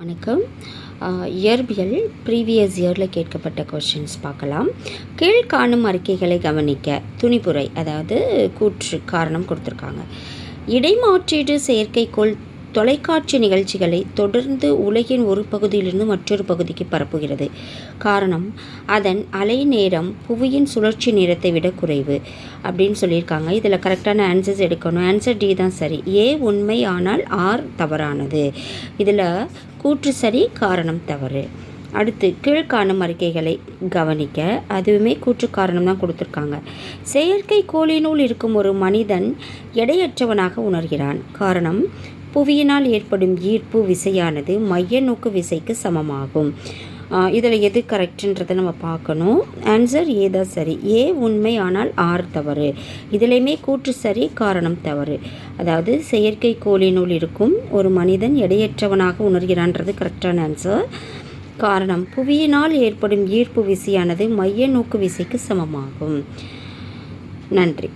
வணக்கம். இயற்பியல் ப்ரீவியஸ் இயரில் கேட்கப்பட்ட கொஷின்ஸ் பார்க்கலாம். கீழ்காணும் அறிக்கைகளை கவனிக்க துணிப்புரை, அதாவது கூற்று காரணம் கொடுத்துருக்காங்க. இடைமாற்றீடு செயற்கைக்கோள் தொலைக்காட்சி நிகழ்ச்சிகளை தொடர்ந்து உலகின் ஒரு பகுதியிலிருந்து மற்றொரு பகுதிக்கு பரப்புகிறது. காரணம், அதன் அலை நேரம் புவியின் சுழற்சி நேரத்தை விட குறைவு அப்படின்னு சொல்லியிருக்காங்க. இதில் கரெக்டான ஆன்சர்ஸ் எடுக்கணும். ஆன்சர் டி தான் சரி. ஏ உண்மை, ஆனால் ஆர் தவறானது. இதில் கூற்று சரி, காரணம் தவறு. அடுத்து கீழ்காணும் அறிக்கைகளை கவனிக்க, அதுவுமே கூற்று காரணம் தான் கொடுத்துருக்காங்க. செயற்கைக்கோளினுள் இருக்கும் ஒரு மனிதன் எடையற்றவனாக உணர்கிறான். காரணம், புவியினால் ஏற்படும் ஈர்ப்பு விசையானது மைய நோக்கு விசைக்கு சமமாகும். இதில் எது கரெக்டுன்றதை நம்ம பார்க்கணும். ஆன்சர் ஏ தான் சரி. ஏ உண்மை, ஆனால் ஆர் தவறு. இதிலையுமே கூற்று சரி, காரணம் தவறு. அதாவது செயற்கைக்கோளினுள் இருக்கும் ஒரு மனிதன் எடையற்றவனாக உணர்கிறான்றது கரெக்டான ஆன்சர். காரணம், புவியினால் ஏற்படும் ஈர்ப்பு விசையானது மைய நோக்கு விசைக்கு சமமாகும். நன்றி.